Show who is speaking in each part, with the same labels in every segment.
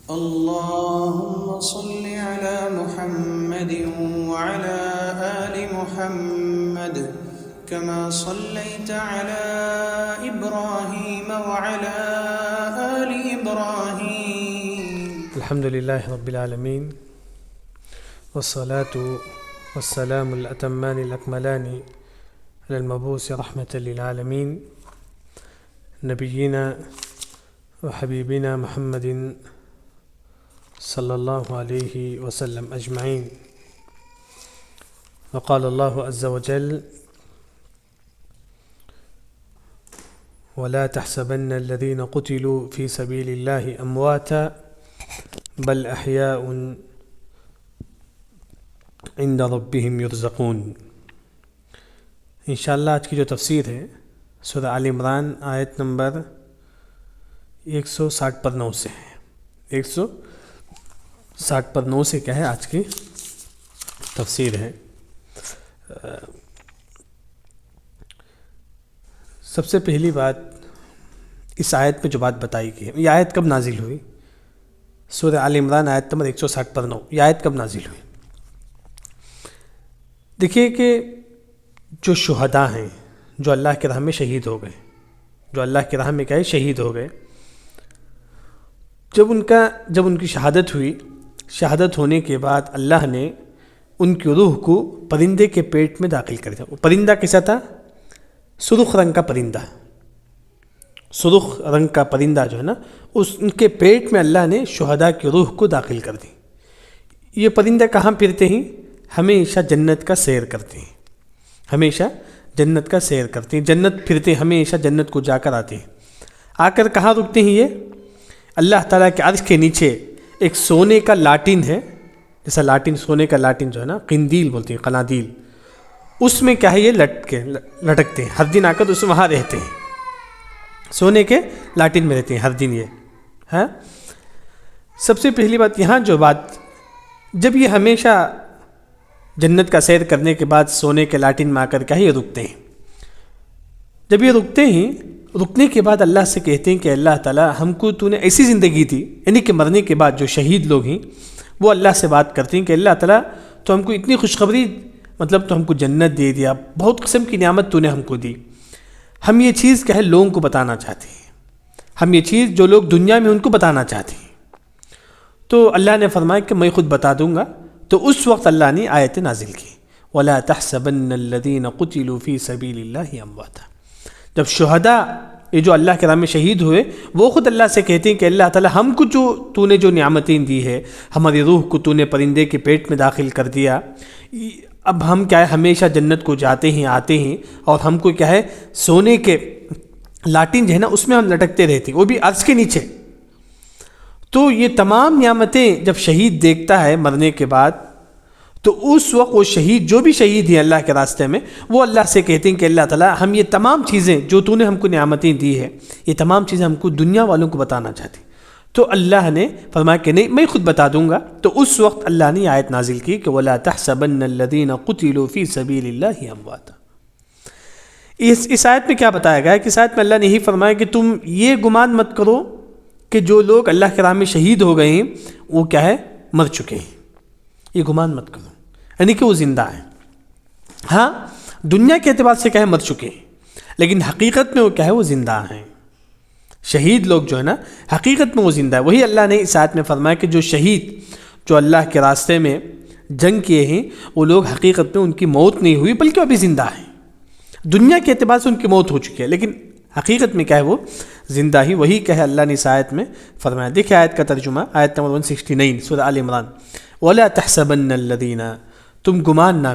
Speaker 1: اللهم صل على محمد وعلى آل محمد كما صليت على إبراهيم وعلى آل إبراهيم.
Speaker 2: الحمد لله رب العالمين، والصلاة والسلام الأتمان الأكملان على المبعوث رحمة للعالمين نبينا وحبيبنا محمد صلى الله عليه وسلم أجمعين. وقال الله عز وجل: ولا تحسبن الذين قتلوا في سبيل الله أمواتا بل أحياء عند ربهم يرزقون. انشاءاللہ آج کی جو تفسیر ہے سورہ آل عمران آیت نمبر 160 پر 9 سے ہے. 160 پر 9 سے کیا ہے آج کی تفسیر ہے. سب سے پہلی بات، اس آیت میں جو بات بتائی گئی ہے، یہ آیت کب نازل ہوئی؟ سورہ آل عمران آیت نمبر 160 پر 9. یہ آیت کب نازل ہوئی؟ دیکھیے کہ جو شہداء ہیں، جو اللہ کی راہ میں شہید ہو گئے، جو اللہ کی راہ میں کیا ہے شہید ہو گئے، جب ان کی شہادت ہوئی، شہادت ہونے کے بعد اللہ نے ان کی روح کو پرندے کے پیٹ میں داخل کر دیا. وہ پرندہ کیسا تھا؟ سرخ رنگ کا پرندہ. سرخ رنگ کا پرندہ جو ہے نا، ان کے پیٹ میں اللہ نے شہداء کی روح کو داخل کر دی. یہ پرندے کہاں پھرتے ہیں؟ ہمیشہ جنت کا سیر کرتے ہیں، ہمیشہ جنت کا سیر کرتے ہیں، جنت پھرتے ہیں، ہمیشہ جنت کو جا کر آتے ہیں. آ کر کہاں رکتے ہیں؟ یہ اللہ تعالیٰ کے عرش کے نیچے ایک سونے کا لاٹن ہے، جیسا لاٹن، سونے کا لاٹن جو ہے نا، قندیل بولتے ہیں، قنادیل، اس میں کیا ہے یہ لٹکتے ہیں. ہر دن آ کر اس میں وہاں رہتے ہیں، سونے کے لاٹن میں رہتے ہیں ہر دن. یہ ہاں سب سے پہلی بات یہاں جو بات، جب یہ ہمیشہ جنت کا سیر کرنے کے بعد سونے کے لاٹن میں آ کر کیا ہے یہ رکتے ہیں. جب یہ رکتے ہیں، رکنے کے بعد اللہ سے کہتے ہیں کہ اللہ تعالیٰ ہم کو تو نے ایسی زندگی دی، یعنی کہ مرنے کے بعد جو شہید لوگ ہیں وہ اللہ سے بات کرتے ہیں کہ اللہ تعالیٰ تو ہم کو اتنی خوشخبری، مطلب تو ہم کو جنت دے دیا، بہت قسم کی نعمت تو نے ہم کو دی. ہم یہ چیز کیا ہے لوگوں کو بتانا چاہتے ہیں، ہم یہ چیز جو لوگ دنیا میں ان کو بتانا چاہتے ہیں. تو اللہ نے فرمایا کہ میں خود بتا دوں گا. تو اس وقت اللہ نے آیت نازل کی، وَلَا تَحْسَبَنَّ الَّذِينَ قُتِلُوا فِي سَبِيلِ اللَّهِ أَمْوَاتًا. جب شہداء یہ جو اللہ کے راہ میں شہید ہوئے، وہ خود اللہ سے کہتے ہیں کہ اللہ تعالیٰ ہم کو جو تو نے جو نعمتیں دی ہے، ہماری روح کو تو نے پرندے کے پیٹ میں داخل کر دیا، اب ہم کیا ہے ہمیشہ جنت کو جاتے ہیں، آتے ہیں، اور ہم کو کیا ہے سونے کے لاٹن جو ہے نا اس میں ہم لٹکتے رہتے ہیں، وہ بھی عرش کے نیچے. تو یہ تمام نعمتیں جب شہید دیکھتا ہے مرنے کے بعد، تو اس وقت وہ شہید، جو بھی شہید ہیں اللہ کے راستے میں، وہ اللہ سے کہتے ہیں کہ اللہ تعالیٰ ہم یہ تمام چیزیں جو تو نے ہم کو نعمتیں دی ہے، یہ تمام چیزیں ہم کو دنیا والوں کو بتانا چاہتے ہیں. تو اللہ نے فرمایا کہ نہیں، میں خود بتا دوں گا. تو اس وقت اللہ نے آیت نازل کی کہ وَلَا تَحْسَبَنَّ الَّذِينَ قُتِلُوا فِي سَبِيلِ اللَّهِ أَمْوَاتًا. اس آیت میں کیا بتایا گیا ہے کہ اس آیت میں اللہ نے یہی فرمایا کہ تم یہ گمان مت کرو کہ جو لوگ اللہ کے راہ میں شہید ہو گئے ہیں وہ کیا ہے مر چکے ہیں. یہ گمان مت کرو، یعنی کہ وہ زندہ ہیں. ہاں دنیا کے اعتبار سے کیا ہے مر چکے ہیں، لیکن حقیقت میں وہ کیا ہے وہ زندہ ہیں. شہید لوگ جو ہے نا حقیقت میں وہ زندہ ہے. وہی اللہ نے اس آیت میں فرمایا کہ جو شہید جو اللہ کے راستے میں جنگ کیے ہیں، وہ لوگ حقیقت میں ان کی موت نہیں ہوئی بلکہ ابھی زندہ ہیں. دنیا کے اعتبار سے ان کی موت ہو چکی ہے، لیکن حقیقت میں کیا ہے وہ زندہ ہی. وہی کہے اللہ نے اس آیت میں فرمایا. دیکھیں آیت کا ترجمہ، آیت نمبر 169 سورہ آل عمران. وَلَا تَحْسَبَنَّ الَّذِينَ، تم گمان نہ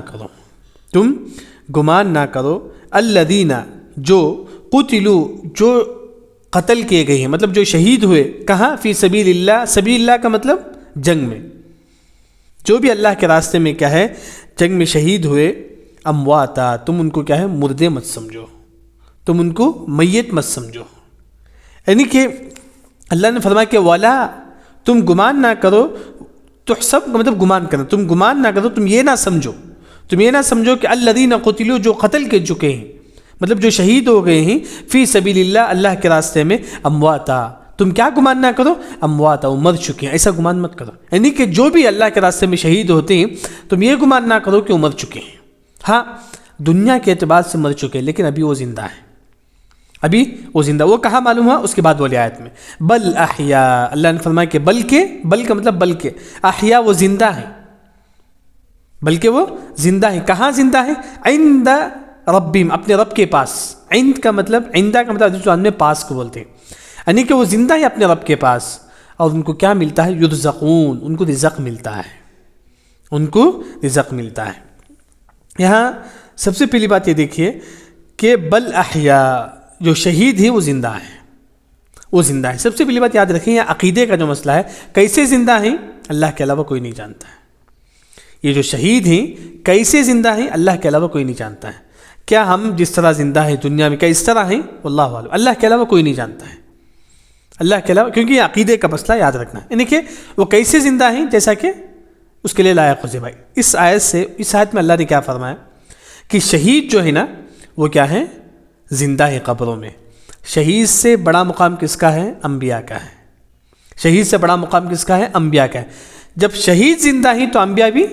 Speaker 2: کرو الَّذِينَ جو قُتِلُوا جو قتل کیے گئے ہیں، مطلب جو شہید ہوئے. کہاں؟ فی سبیل اللہ. سبیل اللہ کا مطلب جنگ میں. جو بھی اللہ کے راستے میں کیا ہے جنگ میں شہید ہوئے، امواتا، تم ان کو کیا ہے مردے مت سمجھو، تم ان کو میت مت سمجھو. یعنی کہ اللہ نے فرمایا کہ والا تم گمان نہ کرو، تحسب مطلب گمان کرنا، تم گمان نہ کرو، تم یہ نہ سمجھو کہ الذین قتلوا جو قتل کے چکے ہیں، مطلب جو شہید ہو گئے ہیں، فی سبیل اللہ اللہ کے راستے میں، امواتا تم کیا گمان نہ کرو امواتا، وہ مر چکے ہیں، ایسا گمان مت کرو. یعنی کہ جو بھی اللہ کے راستے میں شہید ہوتے ہیں تم یہ گمان نہ کرو کہ وہ مر چکے ہیں. ہاں دنیا کے اعتبار سے مر چکے ہیں لیکن ابھی وہ زندہ ہیں، ابھی وہ زندہ. وہ کہاں معلوم ہوا؟ اس کے بعد والی آیت میں بل احیاء، اللہ نے فرمایا کہ بل کا مطلب بلکہ، احیاء وہ زندہ ہیں، بلکہ وہ زندہ ہیں. کہاں زندہ ہیں؟ عند ربہم، اپنے رب کے پاس. عند کا مطلب، عندہ کا مطلب جو میں پاس کو بولتے ہیں، یعنی کہ وہ زندہ ہے اپنے رب کے پاس. اور ان کو کیا ملتا ہے؟ یرزقون، ان کو رزق ملتا ہے، ان کو رزق ملتا ہے. یہاں سب سے پہلی بات یہ دیکھیے کہ بل احیاء، جو شہید ہیں وہ زندہ ہیں، وہ زندہ ہے. سب سے پہلی بات یاد رکھیں، یہ عقیدے کا جو مسئلہ ہے، کیسے زندہ ہیں اللہ کے علاوہ کوئی نہیں جانتا ہے. یہ جو شہید ہیں کیسے زندہ ہیں اللہ کے علاوہ کوئی نہیں جانتا ہے. کیا ہم جس طرح زندہ ہیں دنیا میں کیا اس طرح ہیں؟ واللہ عالم، اللہ کے علاوہ کوئی نہیں جانتا ہے، اللہ کے علاوہ. کیونکہ یہ عقیدے کا مسئلہ یاد رکھنا ہے. یعنی کہ وہ کیسے زندہ ہیں، جیسا کہ اس کے لیے لائق ہو جائے. بھائی اس آیت میں اللہ نے کیا فرمایا کہ شہید جو ہے نا وہ کیا ہے؟ زندہ ہے قبروں میں. شہید سے بڑا مقام کس کا ہے؟ انبیاء کا ہے. شہید سے بڑا مقام کس کا ہے؟ انبیاء کا ہے. جب شہید زندہ ہیں تو انبیاء بھی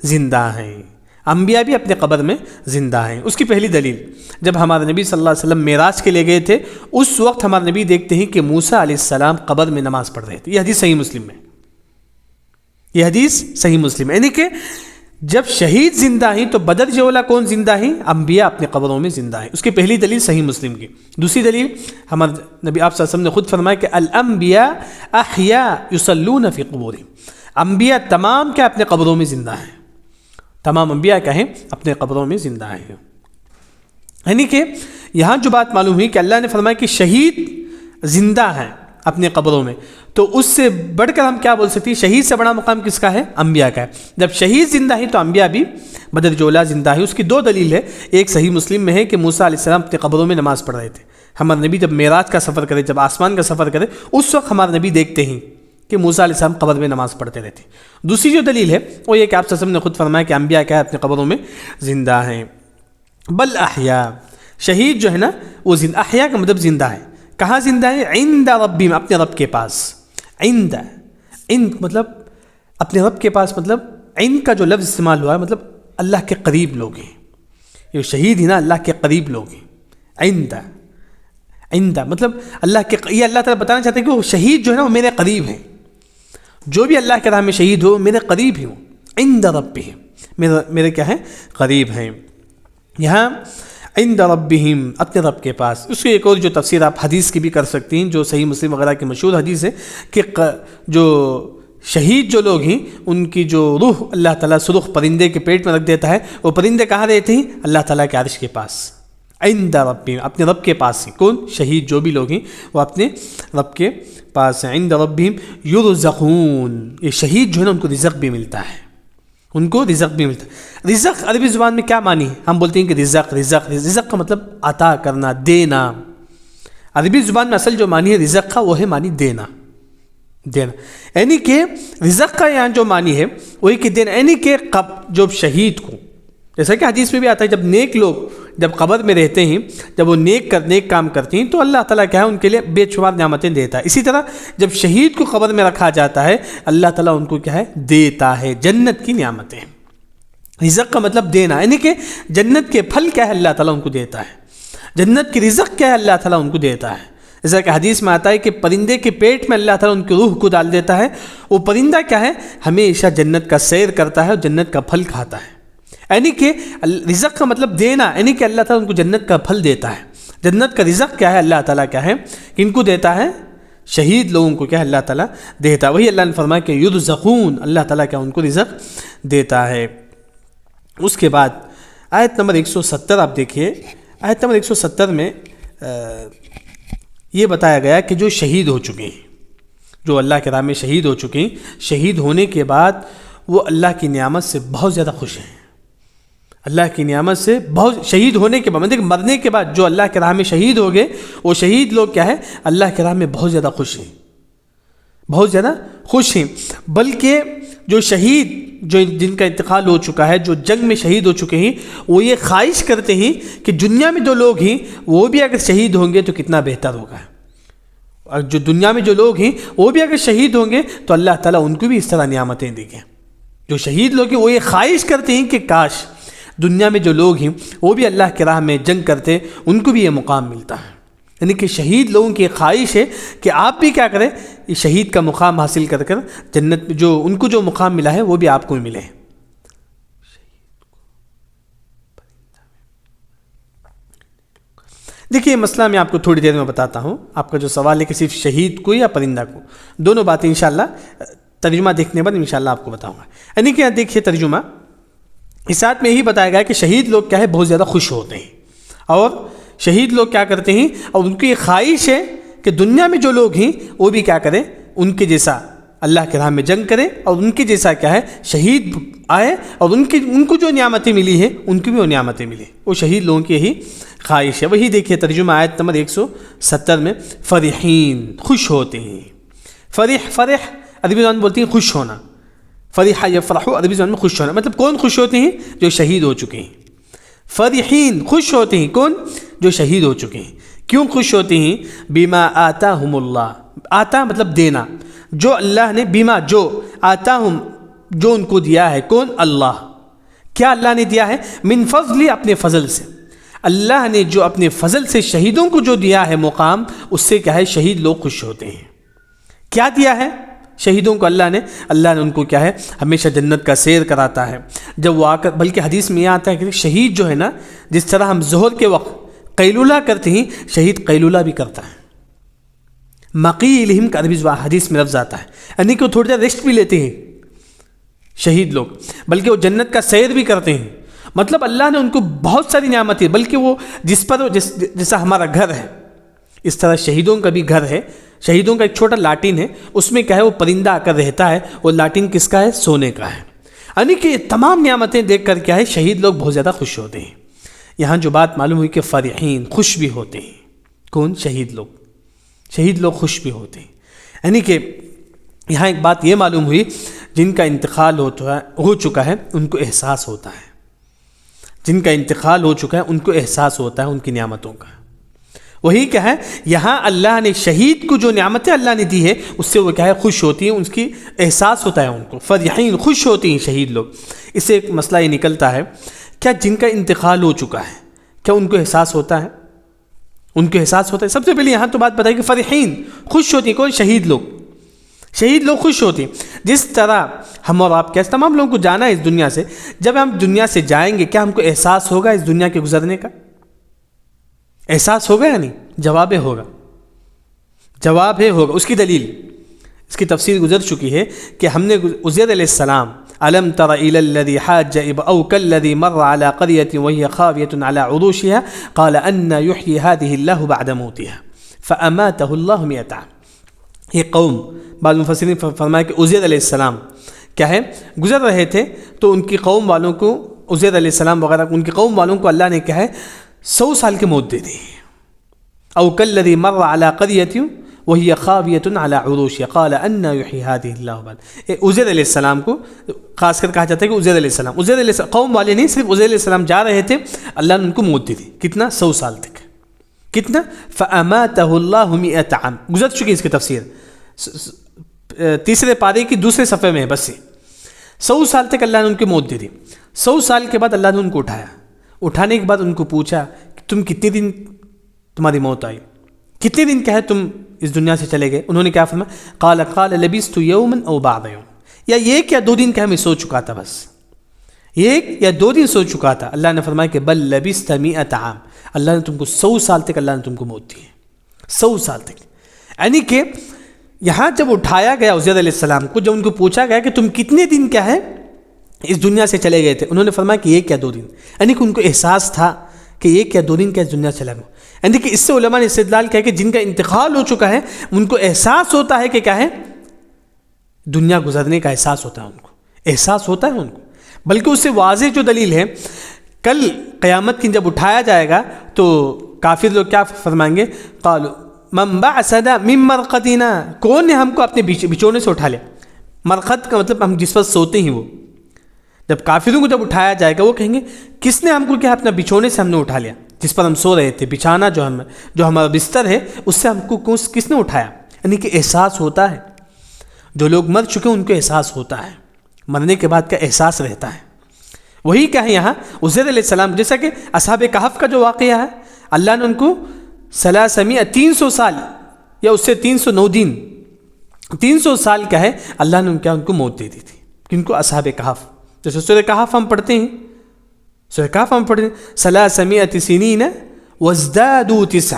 Speaker 2: زندہ ہیں، انبیاء بھی اپنے قبر میں زندہ ہیں. اس کی پہلی دلیل، جب ہمارے نبی صلی اللہ علیہ وسلم معراج کے لیے گئے تھے اس وقت ہمارے نبی دیکھتے ہیں کہ موسیٰ علیہ السلام قبر میں نماز پڑھ رہے تھے. یہ حدیث صحیح مسلم میں، یہ حدیث صحیح مسلم. یعنی کہ جب شہید زندہ ہیں تو بدر جولا کون زندہ ہیں؟ انبیاء اپنے قبروں میں زندہ ہیں. اس کی پہلی دلیل صحیح مسلم کی. دوسری دلیل ہمارے نبی آپ صلی اللہ علیہ وسلم نے خود فرمایا کہ الانبیاء احیاء یصلون فی قبورہم، انبیاء تمام کیا اپنے قبروں میں زندہ ہیں، تمام انبیاء کیا ہیں اپنے قبروں میں زندہ ہیں. یعنی کہ یہاں جو بات معلوم ہوئی کہ اللہ نے فرمایا کہ شہید زندہ ہیں اپنے قبروں میں، تو اس سے بڑھ کر ہم کیا بول سکتے ہیں؟ شہید سے بڑا مقام کس کا ہے؟ انبیاء کا ہے. جب شہید زندہ ہیں تو انبیاء بھی بدر جولا زندہ ہیں. اس کی دو دلیل ہے. ایک صحیح مسلم میں ہے کہ موسیٰ علیہ السلام اپنے قبروں میں نماز پڑھ رہے تھے. ہمارے نبی جب معراج کا سفر کرے، جب آسمان کا سفر کرے، اس وقت ہمارے نبی دیکھتے ہیں کہ موسیٰ علیہ السلام قبر میں نماز پڑھتے رہتے. دوسری جو دلیل ہے وہ یہ کہ آپ صلی اللہ علیہ وسلم نے خود فرمایا کہ انبیاء کیا ہے اپنے قبروں میں زندہ ہیں. بل احیاء، شہید جو ہے نا وہ زندہ، احیاء کا مطلب زندہ ہے. کہاں زندہ ہے؟ عند ربہم، اپنے رب کے پاس. عند مطلب اپنے رب کے پاس، مطلب عند کا جو لفظ استعمال ہوا ہے مطلب اللہ کے قریب لوگ ہیں. یہ شہید ہی نا اللہ کے قریب لوگ ہیں. عند مطلب اللہ کے، یہ اللہ تعالیٰ بتانا چاہتے ہیں کہ وہ شہید جو ہے نا وہ میرے قریب ہیں. جو بھی اللہ کے راہ میں شہید ہو میرے قریب ہی ہوں. عند ربہم، میرے کیا ہیں؟ قریب ہیں. یہاں عند ربہم، اپنے رب کے پاس. اس کی ایک اور جو تفسیر آپ حدیث کی بھی کر سکتی ہیں جو صحیح مسلم وغیرہ کی مشہور حدیث ہے کہ جو شہید جو لوگ ہیں ان کی جو روح اللہ تعالیٰ سرخ پرندے کے پیٹ میں رکھ دیتا ہے. وہ پرندے کہاں رہتے ہیں؟ اللہ تعالیٰ کے عرش کے پاس. عند ربہم، اپنے رب کے پاس ہیں. کون؟ شہید جو بھی لوگ ہیں وہ اپنے رب کے پاس ہیں. عند ربہم یرزقون، یہ شہید جو ہے نا ان کو رزق بھی ملتا ہے، ان کو رزق بھی ملتا ہے. رزق عربی زبان میں کیا معنی ہے؟ ہم بولتے ہیں کہ رزق کا مطلب عطا کرنا، دینا. عربی زبان میں اصل جو معنی ہے رزق کا وہ ہے معنی دینا. یعنی کہ رزق کا یہاں جو معنی ہے وہی کہ دینا. یعنی کہ جو شہید کو، جیسا کہ حدیث میں بھی آتا ہے، جب نیک لوگ جب قبر میں رہتے ہیں، جب وہ نیک کام کرتے ہیں تو اللہ تعالیٰ کیا ہے ان کے لیے بے شمار نعمتیں دیتا ہے. اسی طرح جب شہید کو قبر میں رکھا جاتا ہے اللہ تعالیٰ ان کو کیا ہے؟ دیتا ہے جنت کی نعمتیں. رزق کا مطلب دینا، یعنی کہ جنت کے پھل کیا ہے اللہ تعالیٰ ان کو دیتا ہے. جنت کی رزق کیا ہے اللہ تعالیٰ ان کو دیتا ہے. جیسا کہ حدیث میں آتا ہے کہ پرندے کے پیٹ میں اللہ تعالیٰ ان کی روح کو ڈال دیتا ہے. وہ پرندہ کیا ہے؟ ہمیشہ جنت کا سیر کرتا ہے اور جنت کا پھل کھاتا ہے. یعنی کہ رزق کا مطلب دینا، یعنی کہ اللہ تعالیٰ ان کو جنت کا پھل دیتا ہے. جنت کا رزق کیا ہے؟ اللہ تعالیٰ کیا ہے کن کو دیتا ہے؟ شہید لوگوں کو کیا ہے اللہ تعالیٰ دیتا ہے. وہی اللہ نے فرمایا کہ یرزقون، اللہ تعالیٰ کیا ان کو رزق دیتا ہے. اس کے بعد آیت نمبر 170 آپ دیکھیے. آیت نمبر 170 میں یہ بتایا گیا کہ جو شہید ہو چکے ہیں، جو اللہ کے راہ میں شہید ہو چکے ہیں، شہید ہونے کے بعد وہ اللہ کی نعمت سے بہت زیادہ خوش ہیں. اللہ کی نعمت سے بہت، شہید ہونے کے بعد مطلب مرنے کے بعد جو اللہ کے راہ میں شہید ہو گئے وہ شہید لوگ کیا ہے؟ اللہ کے راہ میں بہت زیادہ خوش ہیں، بہت زیادہ خوش ہیں. بلکہ جو شہید جن کا انتقال ہو چکا ہے، جو جنگ میں شہید ہو چکے ہیں، وہ یہ خواہش کرتے ہیں کہ دنیا میں جو لوگ ہیں وہ بھی اگر شہید ہوں گے تو کتنا بہتر ہوگا. اور جو دنیا میں جو لوگ ہیں وہ بھی اگر شہید ہوں گے تو اللہ تعالیٰ ان کو بھی اس طرح نعمتیں دیں گے. جو شہید لوگ ہیں وہ یہ خواہش کرتے ہیں کہ کاش دنیا میں جو لوگ ہیں وہ بھی اللہ کی راہ میں جنگ کرتے، ان کو بھی یہ مقام ملتا ہے. یعنی کہ شہید لوگوں کی خواہش ہے کہ آپ بھی کیا کریں، یہ شہید کا مقام حاصل کر کر جنت میں جو ان کو جو مقام ملا ہے وہ بھی آپ کو ملے. دیکھیے یہ مسئلہ میں آپ کو تھوڑی دیر میں بتاتا ہوں. آپ کا جو سوال ہے کہ صرف شہید کو یا پرندہ کو، دونوں باتیں انشاءاللہ ترجمہ دیکھنے بعد انشاءاللہ آپ کو بتاؤں گا. یعنی کہ دیکھیے ترجمہ اس آیت میں یہی بتایا گیا کہ شہید لوگ کیا ہے بہت زیادہ خوش ہوتے ہیں، اور شہید لوگ کیا کرتے ہیں، اور ان کی یہ خواہش ہے کہ دنیا میں جو لوگ ہیں وہ بھی کیا کریں، ان کے جیسا اللہ کے راہ میں جنگ کرے، اور ان کے جیسا کیا ہے شہید آئے، اور ان کو جو نعمتیں ملی ہیں ان کی بھی وہ نعمتیں ملی. وہ شہید لوگوں کی یہی خواہش ہے. وہی دیکھیے ترجمہ آیت نمبر 170 میں، فرحین خوش ہوتے ہیں. فرح عربی زبان بولتی ہیں خوش ہونا. فرح یفرح عربی زبان میں خوش ہونا، مطلب کون خوش ہوتے ہیں؟ جو شہید ہو چکے ہیں. فرحین خوش ہوتے ہیں کون؟ جو شہید ہو چکے ہیں. کیوں خوش ہوتے ہیں؟ بما آتاہم اللہ، آتا مطلب دینا، جو اللہ نے، بما جو، آتاہم جو ان کو دیا ہے، کون؟ اللہ. کیا اللہ نے دیا ہے؟ من فضل، اپنے فضل سے. اللہ نے جو اپنے فضل سے شہیدوں کو جو دیا ہے مقام، اس سے کیا ہے شہید لوگ خوش ہوتے ہیں. کیا دیا ہے شہیدوں کو اللہ نے ان کو کیا ہے ہمیشہ جنت کا سیر کراتا ہے. جب وہ آ کر، بلکہ حدیث میں یہ آتا ہے کہ شہید جو ہے نا، جس طرح ہم ظہر کے وقت قیلولہ کرتے ہیں، شہید قیلولہ بھی کرتا ہے. مقیلہم کا عربی حدیث میں لفظ آتا ہے، یعنی کہ وہ تھوڑی دیر ریسٹ بھی لیتے ہیں شہید لوگ، بلکہ وہ جنت کا سیر بھی کرتے ہیں. مطلب اللہ نے ان کو بہت ساری نعمتیں، بلکہ وہ جیسا ہمارا گھر ہے اس طرح شہیدوں کا بھی گھر ہے. شہیدوں کا ایک چھوٹا لاٹین ہے، اس میں کیا ہے وہ پرندہ آ کر رہتا ہے. وہ لاٹین کس کا ہے؟ سونے کا ہے. یعنی کہ تمام نعمتیں دیکھ کر کیا ہے شہید لوگ بہت زیادہ خوش ہوتے ہیں. یہاں جو بات معلوم ہوئی کہ فرحین خوش بھی ہوتے ہیں. کون؟ شہید لوگ. شہید لوگ خوش بھی ہوتے ہیں. یعنی کہ یہاں ایک بات یہ معلوم ہوئی، جن کا انتقال ہو چکا ہے ان کو احساس ہوتا ہے. جن کا انتقال ہو چکا ہے ان کو احساس ہوتا ہے ان کی نعمتوں کا. وہی کیا ہے یہاں اللہ نے شہید کو جو نعمتیں اللہ نے دی ہے اس سے وہ کیا ہے خوش ہوتی ہیں، اس کی احساس ہوتا ہے ان کو. فرحین خوش ہوتی ہیں شہید لوگ. اس سے ایک مسئلہ یہ نکلتا ہے، کیا جن کا انتقال ہو چکا ہے کیا ان کو احساس ہوتا ہے؟ ان کو احساس ہوتا ہے. سب سے پہلے یہاں تو بات بتائی کہ فرحین خوش ہوتی ہیں. کون؟ شہید لوگ. شہید لوگ خوش ہوتے ہیں. جس طرح ہم اور آپ کیا تمام لوگوں کو جانا ہے اس دنیا سے، جب ہم دنیا سے جائیں گے کیا ہم کو احساس ہوگا اس دنیا کے گزرنے کا؟ احساس ہوگا یا نہیں؟ جواب ہے ہوگا. جواب ہے ہوگا. اس کی دلیل، اس کی تفسیر گزر چکی ہے کہ ہم نے عزیر علیہ السلام، الم تر الی الذی حاج او کالذی مر علی قریۃ وہی خاویۃ علی عروشها قال ان یحیی هذه اللہ بعد موتها فاماته اللہ 100 عام. یہ قوم، بعض مفسرین فرمایا کہ عزیر علیہ السلام کیا ہے گزر رہے تھے تو ان کی قوم والوں کو، عزیر علیہ السلام وغیرہ ان کی قوم والوں کو اللہ نے کیا ہے 100 سال کی موت دے دی. او کالذی مر علی قریۃ وہی خاویۃ علی عروشها قال ان یحیی هذه اللہ بعد. عزیر علیہ السلام کو خاص کر کہا جاتا ہے کہ عزیر علیہ السلام، عزیر علیہ السلام قوم والے نہیں، صرف عزیر علیہ السلام جا رہے تھے، اللہ نے ان کو موت دی تھی. کتنا؟ 100 سال تک. کتنا؟ فاماته اللہ 100 عام. گزر چکی اس کی تفسیر تیسرے پارے کی دوسرے صفحے میں ہے. بس 100 سال تک اللہ نے ان کی موت دے دی. 100 سال کے بعد اللہ نے ان کو اٹھایا. اٹھانے کے بعد ان کو پوچھا کہ تم کتنے دن تمہاری موت آئی، کتنے دن کیا ہے تم اس دنیا سے چلے گئے؟ انہوں نے کیا فرمایا؟ قال لبثت یوما او بعض یوم. یا ایک یا 2 دن کیا میں سو چکا تھا، بس 1 یا 2 دن سو چکا تھا. اللہ نے فرمایا کہ بل لبثت 100 عام. اللہ نے تم کو 100 سال تک اللہ نے تم کو موت دی ہے. 100 سال تک. یعنی کہ یہاں جب اٹھایا گیا عزیر علیہ السلام کو، جب ان کو پوچھا گیا کہ تم کتنے دن کیا ہے اس دنیا سے چلے گئے تھے، انہوں نے فرمایا کہ 1 یا 2 دن. یعنی کہ ان کو احساس تھا کہ 1 یا 2 دن کیا اس دنیا سے چلا گیا. یعنی کہ اس سے علماء نے استدلال کیا کہ جن کا انتقال ہو چکا ہے ان کو احساس ہوتا ہے کہ کیا ہے دنیا گزرنے کا احساس ہوتا ہے، ان کو احساس ہوتا ہے ان کو. بلکہ اس سے واضح جو دلیل ہے، کل قیامت کی جب اٹھایا جائے گا تو کافر لوگ کیا فرمائیں گے؟ قالوا من بعثنا من مرقدنا. کون نے ہم کو اپنے بچھونے سے اٹھا لیا؟ مرقد کا مطلب ہم جس پر سوتے ہیں وہ. جب کافروں کو جب اٹھایا جائے گا وہ کہیں گے کس نے ہم کو کیا اپنا بچھونے سے ہم نے اٹھا لیا، جس پر ہم سو رہے تھے، بچھانا جو ہمارا بستر ہے اس سے ہم کو کس نے اٹھایا؟ یعنی کہ احساس ہوتا ہے. جو لوگ مر چکے ان کو احساس ہوتا ہے, مرنے کے بعد کا احساس رہتا ہے. وہی کیا ہے یہاں عزیر علیہ السلام, جیسا کہ اصحاب کہف کا جو واقعہ ہے, اللہ نے ان کو 300 سال یا اس سے 309 دن 300 سال کا ہے, اللہ نے ان کو موت دے دی تھی. کن کو؟ اصحاب کہف. جیسے سورہ کہف ہم پڑھتے ہیں, سورہ کہف ہم پڑھتے ہیں 300 سنین وازدادوا 9,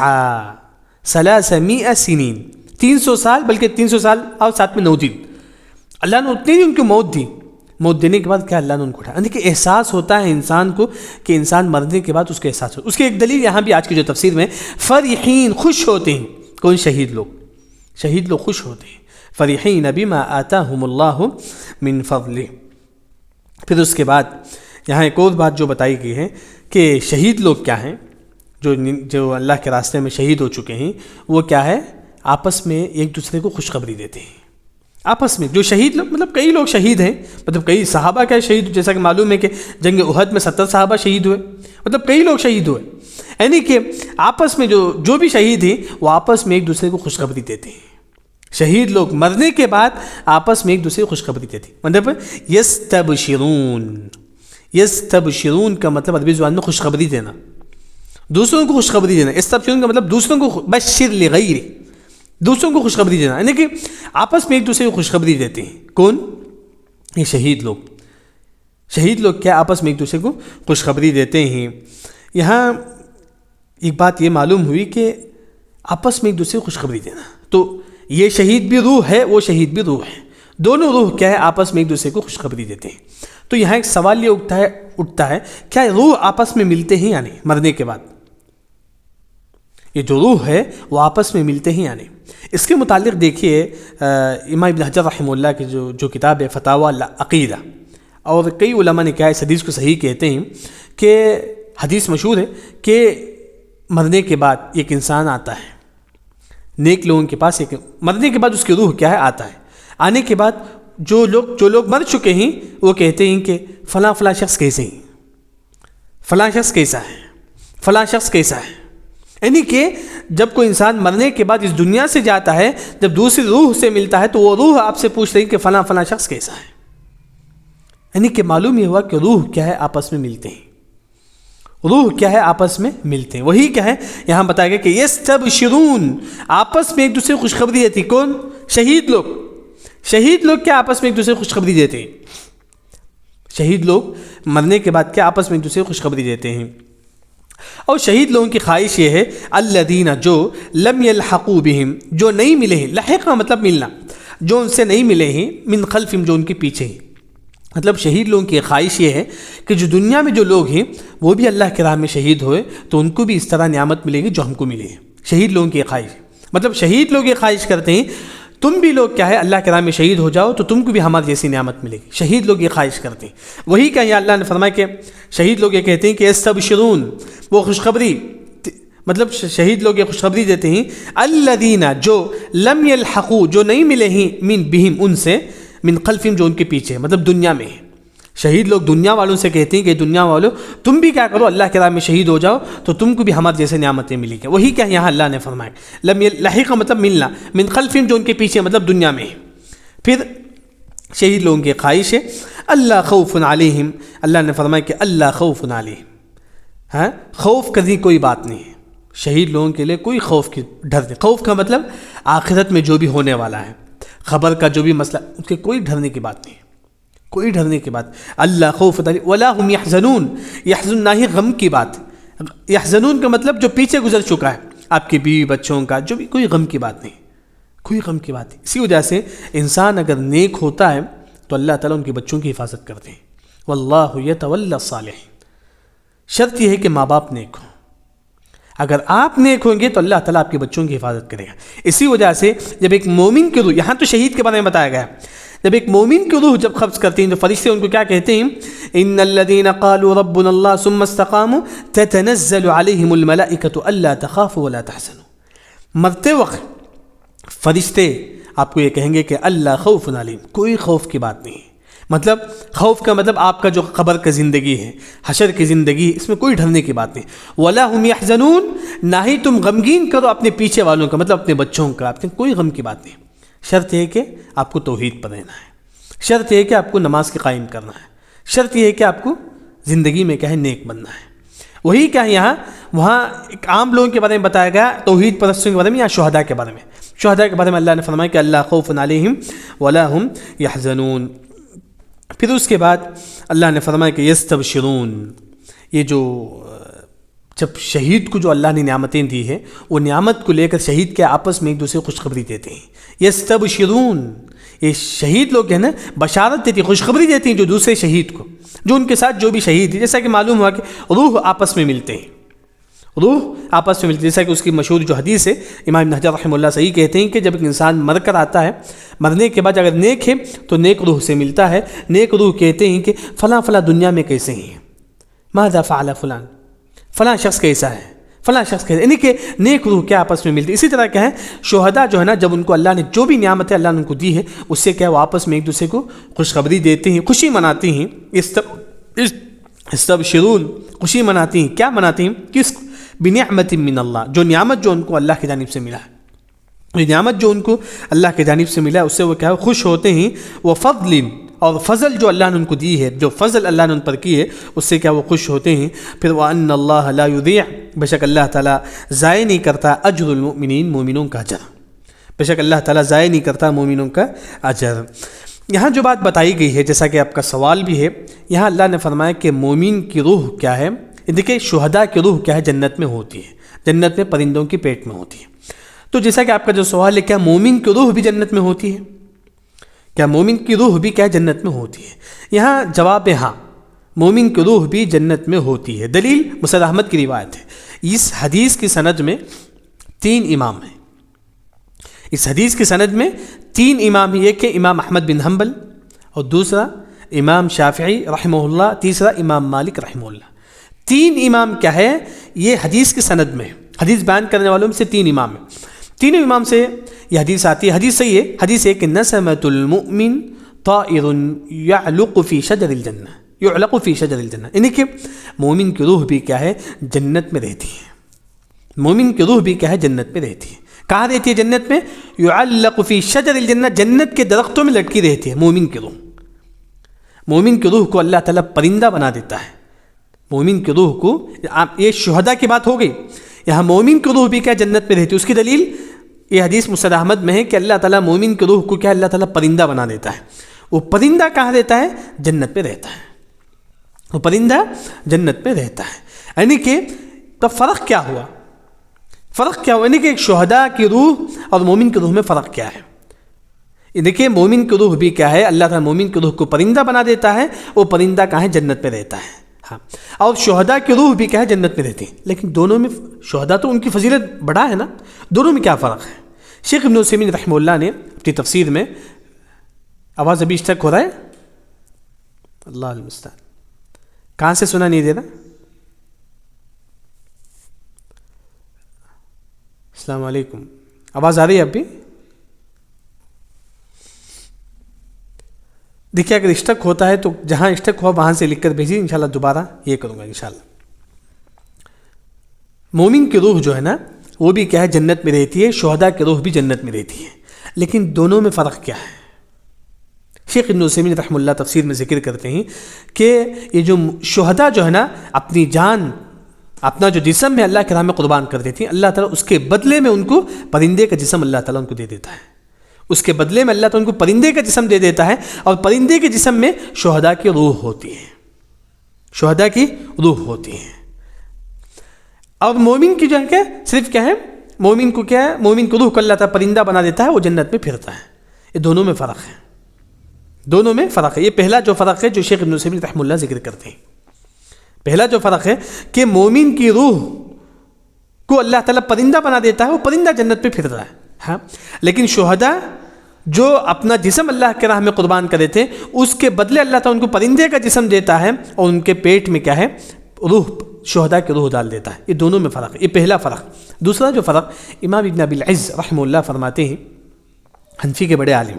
Speaker 2: 300 سنین 300 سال, بلکہ 300 سال اور ساتھ میں 9 دن اللہ نے اتنی ہی ان کو موت دی. موت دینے کے بعد کیا اللہ نے ان کو اٹھایا. یعنی کہ احساس ہوتا ہے انسان کو کہ انسان مرنے کے بعد اس کو احساس ہوتا ہے. اس کی ایک دلیل یہاں بھی آج کی جو تفسیر میں, فرحین خوش ہوتے ہیں. کون؟ شہید لوگ. شہید لوگ خوش ہوتے ہیں. فرحین بما آتاہم اللہ من فضلہ. پھر اس کے بعد یہاں ایک اور بات جو بتائی گئی ہے کہ شہید لوگ کیا ہیں, جو اللہ کے راستے میں شہید ہو چکے ہیں, وہ کیا ہے, آپس میں ایک دوسرے کو خوشخبری دیتے ہیں. آپس میں جو شہید لوگ, مطلب کئی لوگ شہید ہیں, مطلب کئی صحابہ کیا شہید, جیسا کہ معلوم ہے کہ جنگ احد میں 70 صحابہ شہید ہوئے, مطلب کئی لوگ شہید ہوئے. یعنی کہ آپس میں جو بھی شہید ہیں وہ آپس میں ایک دوسرے کو خوشخبری دیتے ہیں. شہید لوگ مرنے کے بعد آپس میں ایک دوسرے کو خوشخبری دیتے ہیں. مطلب یستبشرون. یستبشرون کا مطلب عربی زبان میں خوشخبری دینا, دوسروں کو خوشخبری دینا. یستبشرون کا مطلب دوسروں کو, بشر لغیر, دوسروں کو خوشخبری دینا. یعنی کہ آپس میں ایک دوسرے کو خوشخبری دیتے ہیں. کون؟ یہ شہید لوگ. شہید لوگ کیا آپس میں ایک دوسرے کو خوشخبری دیتے ہیں. یہاں ایک بات یہ معلوم ہوئی کہ آپس میں ایک دوسرے کو خوشخبری دینا, تو یہ شہید بھی روح ہے, وہ شہید بھی روح ہے. دونوں روح کیا ہے, آپس میں ایک دوسرے کو خوشخبری دیتے ہیں. تو یہاں ایک سوال یہ اٹھتا ہے کیا روح آپس میں ملتے ہیں یا نہیں مرنے کے بعد؟ یہ جو روح ہے وہ آپس میں ملتے ہیں یا نہیں؟ اس کے متعلق دیکھیے امام ابن حجر رحمہ اللہ کی جو کتاب ہے فتاوی العقیدہ, اور کئی علماء نے کیا اس حدیث کو صحیح کہتے ہیں کہ حدیث مشہور ہے کہ مرنے کے بعد ایک انسان آتا ہے, نیک لوگوں کے پاس ایک مرنے کے بعد اس کی روح کیا ہے آتا ہے. آنے کے بعد جو لوگ مر چکے ہیں وہ کہتے ہیں کہ فلاں شخص کیسے ہیں, فلاں شخص کیسا ہے, فلاں شخص کیسا ہے. یعنی کہ جب کوئی انسان مرنے کے بعد اس دنیا سے جاتا ہے, جب دوسری روح سے ملتا ہے تو وہ روح آپ سے پوچھ رہی کہ فلاں شخص کیسا ہے. یعنی کہ معلوم یہ ہوا کہ روح کیا ہے آپس میں ملتے ہیں, روح کیا ہے آپس میں ملتے ہیں. وہی کیا ہے یہاں بتایا گیا کہ یستبشرون, آپس میں ایک دوسرے کو خوشخبری دیتی. کون؟ شہید لوگ. شہید لوگ کیا آپس میں ایک دوسرے کو خوشخبری دیتے ہیں. شہید لوگ مرنے کے بعد کیا آپس میں ایک دوسرے کو خوشخبری دیتے ہیں. اور شہید لوگوں کی خواہش یہ ہے الذین جو لم یلحقوا بہم, جو نہیں ملے ہیں, لحق کا مطلب ملنا, جو ان سے نہیں ملے ہیں, من خلفہم جو ان کے پیچھے ہیں. مطلب شہید لوگوں کی خواہش یہ ہے کہ جو دنیا میں جو لوگ ہیں وہ بھی اللہ کی راہ میں شہید ہوئے تو ان کو بھی اس طرح نعمت ملے گی جو ہم کو ملی ہے. شہید لوگوں کی خواہش, مطلب شہید لوگ یہ خواہش کرتے ہیں تم بھی لوگ کیا ہے اللہ کے راہ میں شہید ہو جاؤ تو تم کو بھی ہمارے جیسی نعمت ملے گی. شہید لوگ یہ خواہش کرتے ہیں. وہی کہ یہ اللہ نے فرمایا کہ شہید لوگ یہ کہتے ہیں کہ یستبشرون, وہ خوشخبری, مطلب شہید لوگ یہ خوشخبری دیتے ہیں الذین جو لم یلحقوا جو نہیں ملے ہیں من بہم ان سے, من خلفہم جو ان کے پیچھے, مطلب دنیا میں. شہید لوگ دنیا والوں سے کہتے ہیں کہ دنیا والوں تم بھی کیا کرو اللہ کے راہ میں شہید ہو جاؤ تو تم کو بھی ہمارے جیسے نعمتیں ملی گی. وہی کیا یہاں اللہ نے فرمایا لم یلحق کا مطلب ملنا, من خلفہم جو ان کے پیچھے مطلب دنیا میں. پھر شہید لوگوں کی خواہش ہے اللہ خوف علیہم, اللہ نے فرمایا کہ اللہ خوف علیہم, ہاں خوف کبھی کوئی بات نہیں ہے شہید لوگوں کے لیے, کوئی خوف کی ڈر نہیں. خوف کا مطلب آخرت میں جو بھی ہونے والا ہے, خبر کا جو بھی مسئلہ, اس کے کوئی ڈرنے کی بات نہیں, کوئی ڈرنے کی بات. اللہ خوف ولا هم يحزنون, يحزن نہ ہی غم کی بات. يحزنون کا مطلب جو پیچھے گزر چکا ہے, آپ کے بیوی بچوں کا جو بھی, کوئی غم کی بات نہیں, کوئی غم کی بات نہیں. اسی وجہ سے انسان اگر نیک ہوتا ہے تو اللہ تعالیٰ ان کے بچوں کی حفاظت کرتے ہیں. واللہ یتولی الصالحین, شرط یہ ہے کہ ماں باپ نیک ہوں. اگر آپ نیک ہوں گے تو اللہ تعالیٰ آپ کے بچوں کی حفاظت کرے گا. اسی وجہ سے جب ایک مومن کی روح, یہاں تو شہید کے بارے میں بتایا گیا, جب ایک مومن کی روح جب قبض کرتے ہیں تو فرشتے ان کو کیا کہتے ہیں, ان الذین قالوا ربنا اللہ ثم استقاموا تتنزل علیہم الملائکۃ الا تخافوا ولا تحزنوا. مرتے وقت فرشتے آپ کو یہ کہیں گے کہ اللہ خوف علیہم, کوئی خوف کی بات نہیں, مطلب خوف کا مطلب آپ کا جو قبر کا زندگی ہے، حشر کی زندگی ہے، اس میں کوئی ڈرنے کی بات نہیں. وَلَا هُمْ يَحْزَنُونَ، نہ ہی تم غمگین کرو اپنے پیچھے والوں کا، مطلب اپنے بچوں کا، اپنے کوئی غم کی بات نہیں. شرط یہ ہے کہ آپ کو توحید پر رہنا ہے، شرط یہ ہے کہ آپ کو نماز کے قائم کرنا ہے، شرط یہ ہے کہ آپ کو زندگی میں کیا ہے نیک بننا ہے. وہی کیا ہے یہاں وہاں ایک عام لوگوں کے بارے میں بتایا گیا، توحید پرستوں کے بارے میں یا شہداء کے بارے میں. شہداء کے بارے میں اللہ نے فرمایا کہ اللہ خوف علیہم ولا ہم یحزنون. پھر اس کے بعد اللہ نے فرمایا کہ یستبشرون، یہ جو جب شہید کو جو اللہ نے نعمتیں دی ہیں وہ نعمت کو لے کر شہید کے آپس میں ایک دوسرے کو خوشخبری دیتے ہیں. یستبشرون، یہ شہید لوگ ہیں نا بشارت دیتی، خوشخبری دیتی ہیں جو دوسرے شہید کو، جو ان کے ساتھ جو بھی شہید ہے. جیسا کہ معلوم ہوا کہ روح آپس میں ملتے ہیں، روح آپس میں ملتی ہے. جیسا کہ اس کی مشہور جو حدیث ہے، امام ابن حجر رحمہ اللہ صحیح کہتے ہیں کہ جب ایک انسان مر کر آتا ہے، مرنے کے بعد اگر نیک ہے تو نیک روح سے ملتا ہے. نیک روح کہتے ہیں کہ فلاں فلاں دنیا میں کیسے ہیں، ماذا فعل فلان، فلاں شخص کیسا ہے، فلاں شخص کیسا ہے، یعنی کہ نیک روح کیا آپس میں ملتی ہے. اسی طرح کیا ہے شہداء جو ہے نا، جب ان کو اللہ نے جو بھی نعمتیں اللہ نے ان کو دی ہے اس سے کیا وہ آپس میں ایک دوسرے کو خوشخبری دیتے ہیں، خوشی مناتے ہیں. استبشرون، خوشی مناتی ہیں. کیا مناتی ہیں؟ کس؟ بنعمت من اللہ، جو نعمت جو ان کو اللہ کی جانب سے ملا ہے، یہ نعمت جو ان کو اللہ کی جانب سے ملا ہے اس سے وہ کیا خوش ہوتے ہیں. وہ فضل، اور فضل جو اللہ نے ان کو دی ہے، جو فضل اللہ نے ان پر کی ہے اس سے کیا وہ خوش ہوتے ہیں. پھر وَأَنَّ اللَّهَ لَا يُضِيعُ، بے شک اللہ تعالیٰ ضائع نہیں کرتا اجر المؤمنین، مومنوں کا اجر. بے شک اللہ تعالیٰ ضائع نہیں کرتا مومنوں کا اجر. یہاں جو بات بتائی گئی ہے، جیسا کہ آپ کا سوال بھی ہے، یہاں اللہ نے فرمایا کہ مومن کی روح کیا ہے. دیکھیں شہداء کی روح کیا ہے جنت میں ہوتی ہے، جنت میں پرندوں کے پیٹ میں ہوتی ہے. تو جیسا کہ آپ کا جو سوال ہے کیا مومن کی روح بھی جنت میں ہوتی ہے، کیا مومن کی روح بھی کیا جنت میں ہوتی ہے؟ یہاں جواب ہے ہاں، مومن کی روح بھی جنت میں ہوتی ہے. دلیل مسند احمد کی روایت ہے. اس حدیث کی سند میں 3 امام ہیں. اس حدیث کی سند میں 3 امام ہیں، ایک کہ امام احمد بن حنبل، اور دوسرا امام شافعی رحمہ اللہ، تیسرا امام مالک رحمہ اللہ. 3 امام کیا ہے یہ حدیث کی سند میں، حدیث بیان کرنے والوں میں سے 3 امام ہیں. تینوں امام سے یہ حدیث آتی ہے. حدیث صحیح ہے، حدیث ہے کہ نسمۃ المؤمن طائر یعلق فی شجر الجنہ، یعلق فی شجر الجنہ، یعنی کہ مومن کی روح بھی کیا ہے جنت میں رہتی ہے. مومن کی روح بھی کیا ہے جنت میں رہتی ہے. کہاں رہتی ہے جنت میں؟ یعلق فی شجر الجنہ، جنت کے درختوں میں لٹکی رہتی ہے مومن کی روح. مومن کی روح کو اللہ تعالیٰ پرندہ بنا دیتا ہے. مومن کی روح کو، یہ شہداء کی بات ہو گئی، یہاں مومن کی روح بھی کیا جنت میں رہتی ہے. اس کی دلیل یہ حدیث مسند احمد میں ہے کہ اللہ تعالیٰ مومن کی روح کو کیا اللہ تعالیٰ پرندہ بنا دیتا ہے. وہ پرندہ کہاں رہتا ہے؟ جنت میں رہتا ہے. وہ پرندہ جنت میں رہتا ہے. یعنی کہ تو فرق کیا ہوا؟ فرق کیا ہوا؟ یعنی کہ شہداء کی روح اور مومن کی روح میں فرق کیا ہے؟ دیکھیے مومن کی روح بھی کیا ہے اللہ تعالیٰ مومن کی روح کو پرندہ بنا دیتا ہے. وہ پرندہ کہاں ہے؟ جنت میں رہتا ہے. ہاں، اور شہداء کی روح بھی کیا ہے جنت میں رہتی ہے. لیکن دونوں میں شہداء تو ان کی فضیلت بڑا ہے نا، دونوں میں کیا فرق ہے؟ شیخ ابن عثیمین رحمہ اللہ نے اپنی تفسیر میں، آواز ابھی اسٹک ہو رہا ہے، اللہ المستعان، کہاں سے سنا نہیں دے رہا؟ السلام علیکم، آواز آ رہی ہے اب بھی؟ دیکھیے اگر اسٹک ہوتا ہے تو جہاں اسٹک ہوا وہاں سے لکھ کر بھیجیے، انشاءاللہ دوبارہ یہ کروں گا انشاءاللہ. مومن کی روح جو ہے نا وہ بھی کیا ہے جنت میں رہتی ہے، شہداء کی روح بھی جنت میں رہتی ہے. لیکن دونوں میں فرق کیا ہے؟ شیخ ابن عثیمین رحمہ اللہ تفسیر میں ذکر کرتے ہیں کہ یہ جو شہداء جو ہے نا اپنی جان، اپنا جو جسم ہے اللہ کے راہ میں قربان کر دیتی ہیں، اللہ تعالیٰ اس کے بدلے میں ان کو پرندے کا جسم اللہ تعالیٰ ان کو دے دیتا ہے. اس کے بدلے میں اللہ تعالیٰ ان کو پرندے کا جسم دے دیتا ہے، اور پرندے کے جسم میں شہداء کی روح ہوتی ہے، شہداء کی روح ہوتی ہے. اور مومن کی جو ہے کیا صرف کیا ہے، مومن کو کیا ہے، مومن کو روح کو اللہ تعالیٰ پرندہ بنا دیتا ہے، وہ جنت میں پھرتا ہے. یہ دونوں میں فرق ہے، دونوں میں فرق ہے. یہ پہلا جو فرق ہے جو شیخ ابن عثیمین رحمہ اللہ ذکر کرتے ہیں، پہلا جو فرق ہے کہ مومن کی روح کو اللہ تعالیٰ پرندہ بنا دیتا ہے، وہ پرندہ جنت پہ پھرتا ہے. ہاں، لیکن شہداء جو اپنا جسم اللہ کے راہ میں قربان کر دیتے ہیں اس کے بدلے اللہ تعالیٰ ان کو پرندے کا جسم دیتا ہے، اور ان کے پیٹ میں کیا ہے روح، شہداء کی روح ڈال دیتا ہے. یہ دونوں میں فرق ہے، یہ پہلا فرق. دوسرا جو فرق امام ابن ابی العز رحمہ اللہ فرماتے ہیں، حنفی کے بڑے عالم،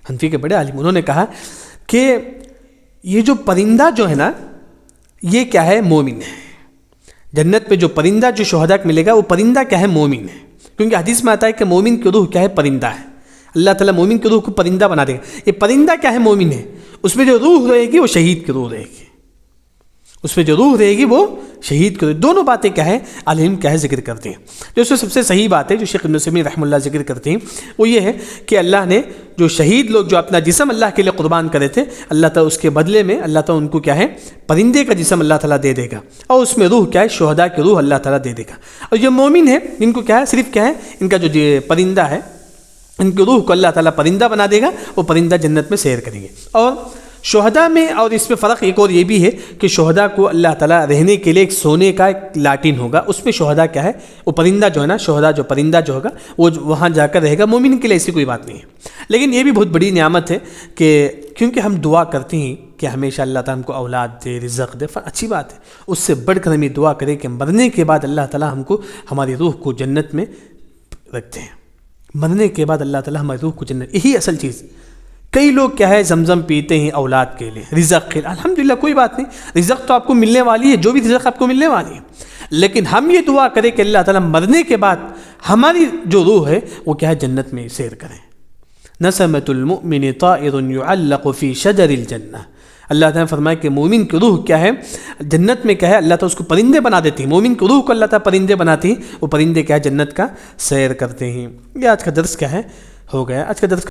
Speaker 2: حنفی کے بڑے عالم، انہوں نے کہا کہ یہ جو پرندہ جو ہے نا یہ کیا ہے؟ مومن ہے. جنت میں جو پرندہ جو شہداء کو ملے گا وہ پرندہ کیا ہے؟ مومن ہے. کیونکہ حدیث میں آتا ہے کہ مومن کی روح کیا ہے؟ پرندہ ہے. اللہ تعالیٰ مومن کی روح کو پرندہ بنا دے گا. یہ پرندہ کیا ہے؟ مومن ہے. اس میں جو روح رہے گی وہ شہید کی روح رہے گی. اس میں جو روح رہے گی وہ شہید کی روح. دونوں باتیں کیا ہے؟ عالم کیا ہے ذکر کرتے ہیں. جو اس میں سب سے صحیح بات ہے جو شیخ ابن عثیمین رحمہ اللہ ذکر کرتے ہیں وہ یہ ہے کہ اللہ نے جو شہید لوگ جو اپنا جسم اللہ کے لیے قربان کرے تھے اللہ تعالیٰ اس کے بدلے میں اللہ تعالیٰ ان کو کیا ہے؟ پرندے کا جسم اللہ تعالیٰ دے دے گا اور اس میں روح کیا ہے؟ شہداء کی روح اللہ تعالیٰ دے دے گا. اور یہ مومن ہے ان کو کیا ہے؟ صرف کیا ہے؟ ان کا جو پرندہ ہے ان کی روح کو اللہ تعالیٰ پرندہ بنا دے گا. وہ پرندہ جنت میں سیر کریں گے. اور شہداء میں اور اس میں فرق ایک اور یہ بھی ہے کہ شہداء کو اللہ تعالیٰ رہنے کے لیے ایک سونے کا ایک لاٹین ہوگا. اس میں شہداء کیا ہے؟ وہ پرندہ جو ہے نا شہداء جو پرندہ جو ہوگا وہ وہاں جا کر رہے گا. مومن کے لیے ایسی کوئی بات نہیں ہے. لیکن یہ بھی بہت بڑی نعمت ہے کہ کیونکہ ہم دعا کرتے ہیں کہ ہمیشہ اللہ تعالیٰ ہم کو اولاد دے رزق دے. اچھی بات ہے. اس سے بڑھ کر ہم یہ دعا کریں کہ مرنے کے بعد اللہ تعالیٰ ہم کو ہماری روح کو جنت میں رکھتے ہیں. مرنے کے بعد اللہ تعالیٰ ہماری روح کو جنت. یہی اصل چیز. کئی لوگ کیا ہے زمزم پیتے ہیں اولاد کے لیے رزق کے لیے. الحمدللہ کوئی بات نہیں. رزق تو آپ کو ملنے والی ہے. جو بھی رزق آپ کو ملنے والی ہے. لیکن ہم یہ دعا کریں کہ اللہ تعالیٰ مرنے کے بعد ہماری جو روح ہے وہ کیا ہے؟ جنت میں سیر کریں. نسمۃ المؤمن طائر يعلق في شجر الجنہ. اللہ تعالیٰ نے فرمایا کہ مومن کی روح کیا ہے؟ جنت میں کیا ہے؟ اللہ تعالیٰ اس کو پرندے بنا دیتی ہیں. مومن کی روح کو اللہ تعالیٰ پرندے بناتی ہیں. وہ پرندے کیا ہے؟ جنت کا سیر کرتے ہیں. یہ آج کا درس کیا ہے؟ ہو گیا آج کا درس.